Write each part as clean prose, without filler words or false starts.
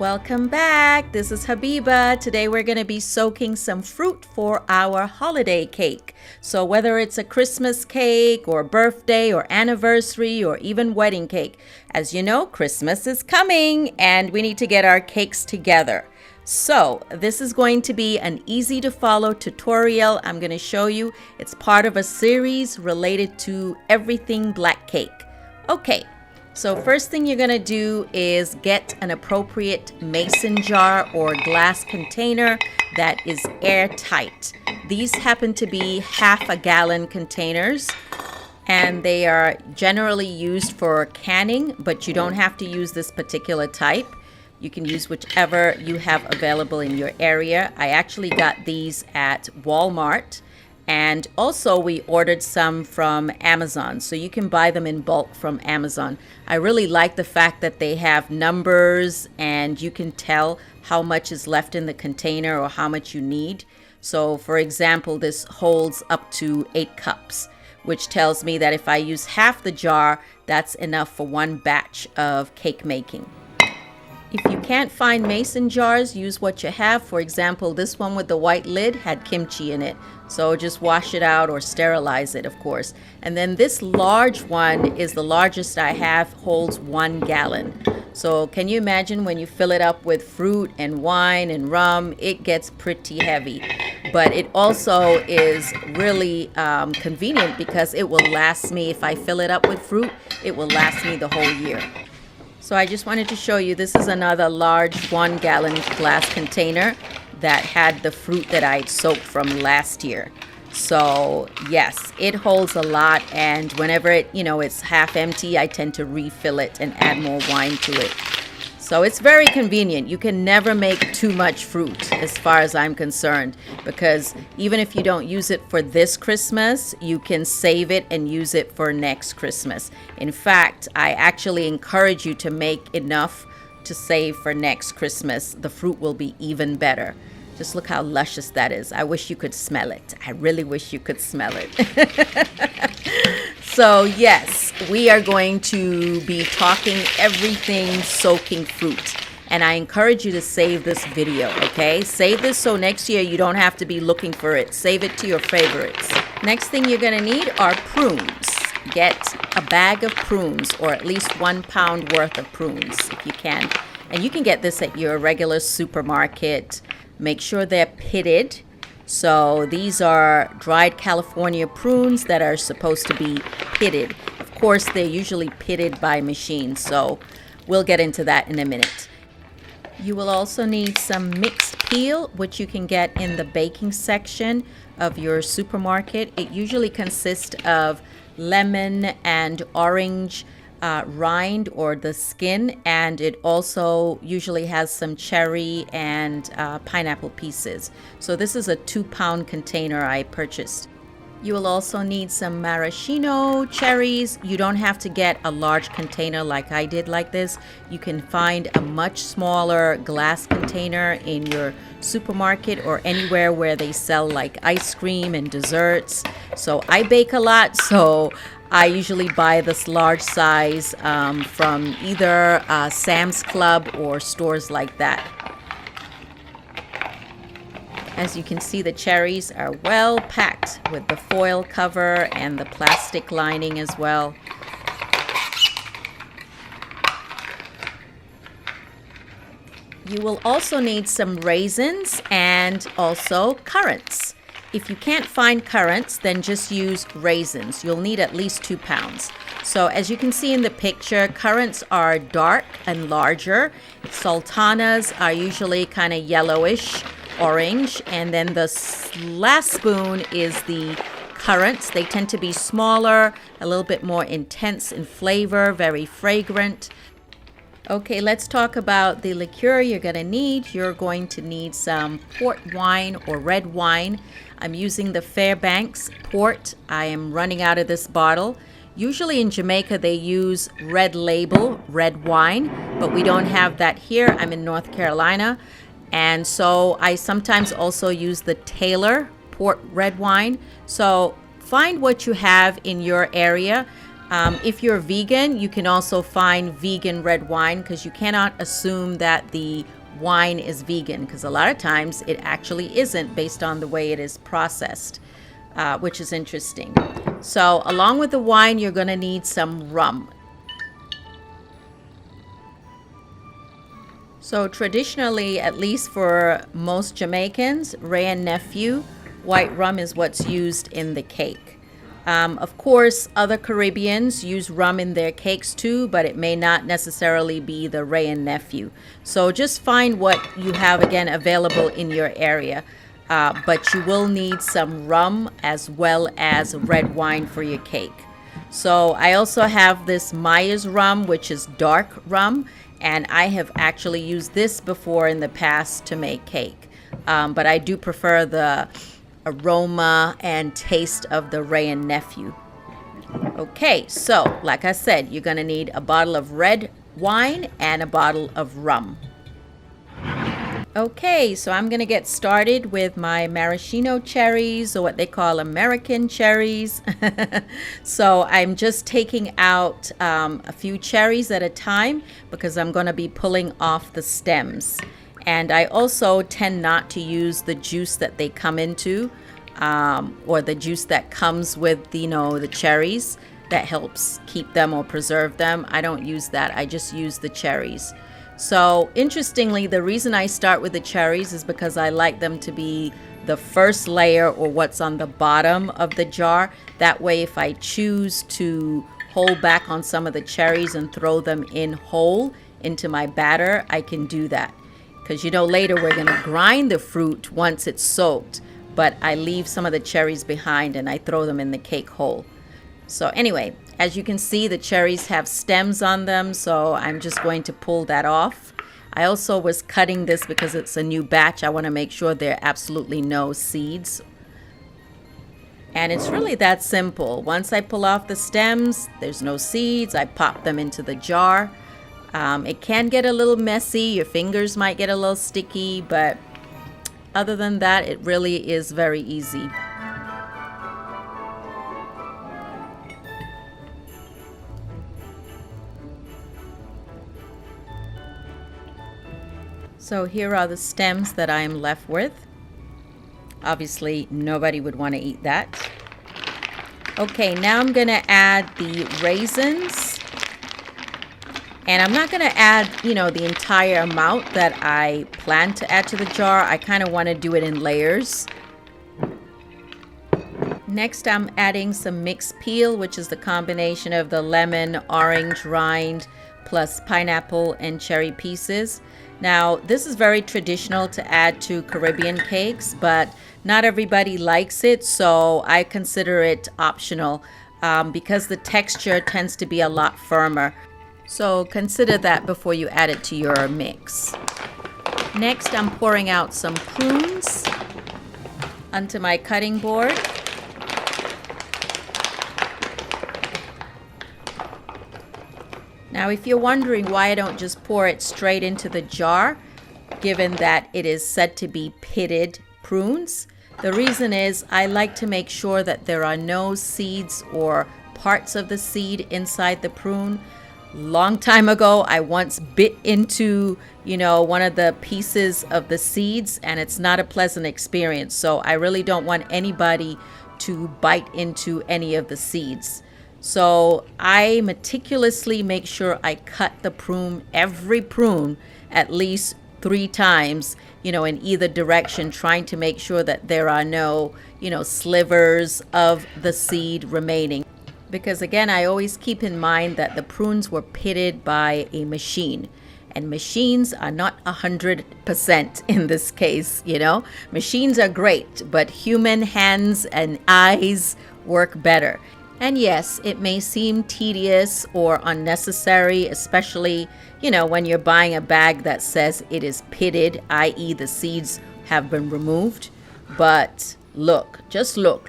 Welcome back. This is Habiba. Today we're going to be soaking some fruit for our holiday cake. So whether it's a Christmas cake or birthday or anniversary or even wedding cake, as you know, Christmas is coming and we need to get our cakes together. So this is going to be an easy to follow tutorial I'm going to show you. It's part of a series related to everything black cake. Okay. So first thing you're going to do is get an appropriate mason jar or glass container that is airtight. These happen to be half-a-gallon containers and they are generally used for canning, but you don't have to use this particular type. You can use whichever you have available in your area. I actually got these at Walmart. And also we ordered some from Amazon, so you can buy them in bulk from Amazon. I really like the fact that they have numbers and you can tell how much is left in the container or how much you need. So for example, this holds up to 8 cups, which tells me that if I use half the jar, that's enough for one batch of cake making. If you can't find mason jars, use what you have. For example, this one with the white lid had kimchi in it. So just wash it out or sterilize it, of course. And then this large one is the largest I have, holds 1 gallon. So can you imagine when you fill it up with fruit and wine and rum, it gets pretty heavy. But it also is really convenient because it will last me, if I fill it up with fruit, it will last me the whole year. So I just wanted to show you, this is another large 1 gallon glass container that had the fruit that I'd soaked from last year. So yes, it holds a lot, and whenever it's half empty, I tend to refill it and add more wine to it. So it's very convenient. You can never make too much fruit as far as I'm concerned, because even if you don't use it for this Christmas, you can save it and use it for next Christmas. In fact, I actually encourage you to make enough to save for next Christmas. The fruit will be even better. Just look how luscious that is. I wish you could smell it. I really wish you could smell it. So yes, we are going to be talking everything soaking fruit. And I encourage you to save this video, okay? Save this so next year you don't have to be looking for it. Save it to your favorites. Next thing you're gonna need are prunes. Get a bag of prunes, or at least 1 pound worth of prunes if you can. And you can get this at your regular supermarket. Make sure they're pitted. So these are dried California prunes that are supposed to be pitted. Of course, they're usually pitted by machine, so we'll get into that in a minute. You will also need some mixed peel, which you can get in the baking section of your supermarket. It usually consists of lemon and orange rind or the skin, and it also usually has some cherry and pineapple pieces. So this is a 2 pound container I purchased. You will also need some maraschino cherries. You don't have to get a large container like I did like this. You can find a much smaller glass container in your supermarket or anywhere where they sell like ice cream and desserts. So I bake a lot, so I usually buy this large size from either Sam's Club or stores like that. As you can see, the cherries are well packed with the foil cover and the plastic lining as well. You will also need some raisins and also currants. If you can't find currants, then just use raisins. You'll need at least 2 pounds. So as you can see in the picture, currants are dark and larger. Sultanas are usually kind of yellowish, orange, and then the last spoon is the currants. They tend to be smaller, a little bit more intense in flavor, very fragrant. Okay, let's talk about the liqueur you're going to need. You're going to need some port wine or red wine. I'm using the Fairbanks port. I am running out of this bottle. Usually in Jamaica they use Red Label red wine, but we don't have that here. I'm in North Carolina. And so I sometimes also use the Taylor port red wine. So find what you have in your area. If you're vegan, you can also find vegan red wine, because you cannot assume that the wine is vegan, because a lot of times it actually isn't based on the way it is processed, which is interesting. So along with the wine, you're going to need some rum. So traditionally, at least for most Jamaicans, Wray and Nephew white rum is what's used in the cake. Of course, other Caribbeans use rum in their cakes too, but it may not necessarily be the Wray and Nephew. So just find what you have, again, available in your area. But you will need some rum as well as red wine for your cake. So I also have this Myers rum, which is dark rum, and I have actually used this before in the past to make cake. But I do prefer the aroma and taste of the Wray and Nephew. Okay, so like I said, you're going to need a bottle of red wine and a bottle of rum. Okay, so I'm going to get started with my maraschino cherries, or what they call American cherries. So I'm just taking out a few cherries at a time, because I'm going to be pulling off the stems. And I also tend not to use the juice that they come into, or the juice that comes with, the cherries that helps keep them or preserve them. I don't use that. I just use the cherries. So interestingly, the reason I start with the cherries is because I like them to be the first layer, or what's on the bottom of the jar. That way, if I choose to hold back on some of the cherries and throw them in whole into my batter, I can do that. Because later we're going to grind the fruit once it's soaked, but I leave some of the cherries behind and I throw them in the cake whole. So anyway, as you can see, the cherries have stems on them, so I'm just going to pull that off. I also was cutting this because it's a new batch. I want to make sure there are absolutely no seeds. And it's really that simple. Once I pull off the stems, there's no seeds. I pop them into the jar. It can get a little messy. Your fingers might get a little sticky, but other than that, it really is very easy. So here are the stems that I am left with. Obviously, nobody would want to eat that. Okay, now I'm going to add the raisins. And I'm not going to add, the entire amount that I plan to add to the jar. I kind of want to do it in layers. Next, I'm adding some mixed peel, which is the combination of the lemon, orange rind, plus pineapple and cherry pieces. Now, this is very traditional to add to Caribbean cakes, but not everybody likes it, so I consider it optional because the texture tends to be a lot firmer. So consider that before you add it to your mix. Next, I'm pouring out some prunes onto my cutting board. Now, if you're wondering why I don't just pour it straight into the jar, given that it is said to be pitted prunes, the reason is I like to make sure that there are no seeds or parts of the seed inside the prune. Long time ago, I once bit into, one of the pieces of the seeds, and it's not a pleasant experience. So I really don't want anybody to bite into any of the seeds. So I meticulously make sure I cut the prune, every prune, at least 3 times, in either direction, trying to make sure that there are no, slivers of the seed remaining. Because again, I always keep in mind that the prunes were pitted by a machine. And machines are not 100% in this case, Machines are great, but human hands and eyes work better. And yes, it may seem tedious or unnecessary, especially, when you're buying a bag that says it is pitted, i.e. the seeds have been removed. But look, just look.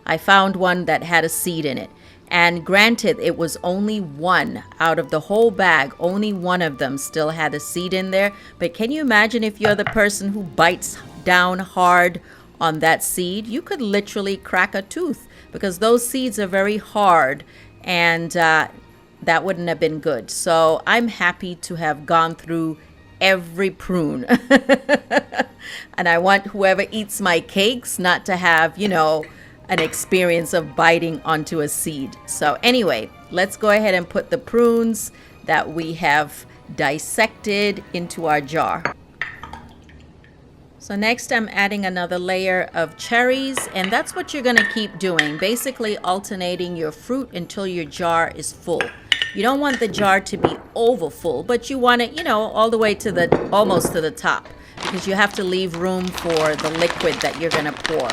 I found one that had a seed in it. And granted, it was only one out of the whole bag. Only one of them still had a seed in there. But can you imagine if you're the person who bites down hard on that seed, you could literally crack a tooth because those seeds are very hard, and that wouldn't have been good. So I'm happy to have gone through every prune. And I want whoever eats my cakes not to have, an experience of biting onto a seed. So anyway, let's go ahead and put the prunes that we have dissected into our jar. So next I'm adding another layer of cherries, and that's what you're going to keep doing, basically alternating your fruit until your jar is full. You don't want the jar to be over full, but you want it, all the way to almost to the top, because you have to leave room for the liquid that you're going to pour.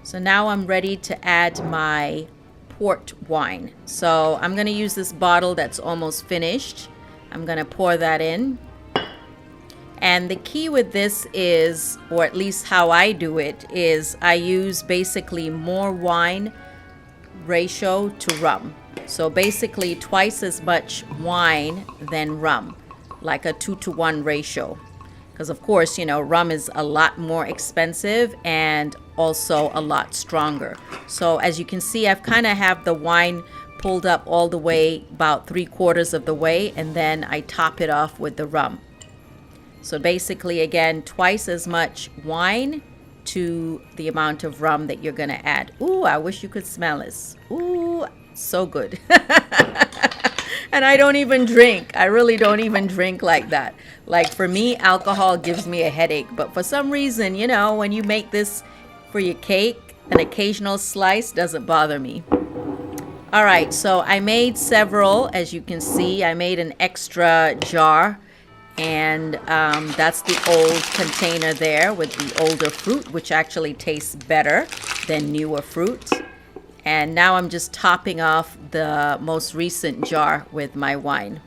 So now I'm ready to add my port wine. So I'm going to use this bottle that's almost finished. I'm going to pour that in. And the key with this is, or at least how I do it, is I use basically more wine ratio to rum. So basically twice as much wine than rum, like a 2-to-1 ratio. Because of course, rum is a lot more expensive and also a lot stronger. So as you can see, I've kind of have the wine pulled up all the way, about 3/4 of the way, and then I top it off with the rum. So basically, again, twice as much wine to the amount of rum that you're going to add. Ooh, I wish you could smell this. Ooh, so good. And I don't even drink. I really don't even drink like that. Like for me, alcohol gives me a headache. But for some reason, when you make this for your cake, an occasional slice doesn't bother me. All right, so I made several. As you can see, I made an extra jar. And that's the old container there with the older fruit, which actually tastes better than newer fruit. And now I'm just topping off the most recent jar with my wine.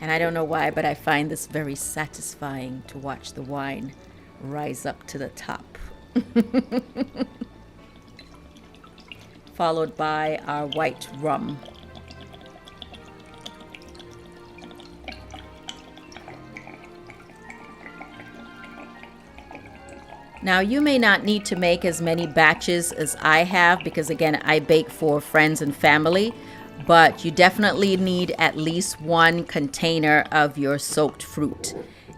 And I don't know why, but I find this very satisfying to watch the wine rise up to the top. Followed by our white rum. Now, you may not need to make as many batches as I have because, again, I bake for friends and family, but you definitely need at least one container of your soaked fruit.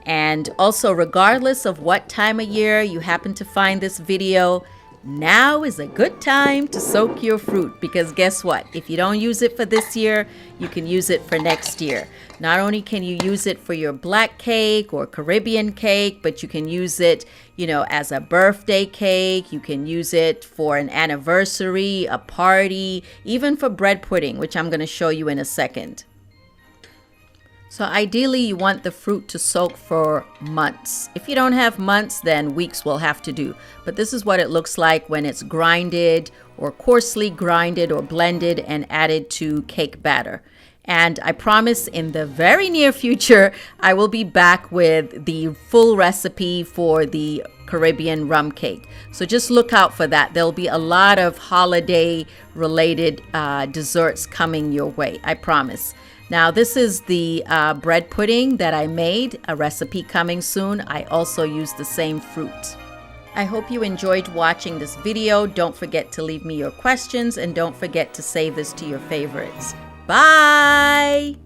And also, regardless of what time of year you happen to find this video, now is a good time to soak your fruit because guess what? If you don't use it for this year, you can use it for next year. Not only can you use it for your black cake or Caribbean cake, but you can use it, as a birthday cake. You can use it for an anniversary, a party, even for bread pudding, which I'm going to show you in a second. So ideally, you want the fruit to soak for months. If you don't have months, then weeks will have to do. But this is what it looks like when it's grinded or coarsely grinded or blended and added to cake batter. And I promise in the very near future, I will be back with the full recipe for the Caribbean rum cake. So just look out for that. There'll be a lot of holiday related desserts coming your way, I promise. Now, this is the bread pudding that I made, a recipe coming soon. I also used the same fruit. I hope you enjoyed watching this video. Don't forget to leave me your questions and don't forget to save this to your favorites. Bye!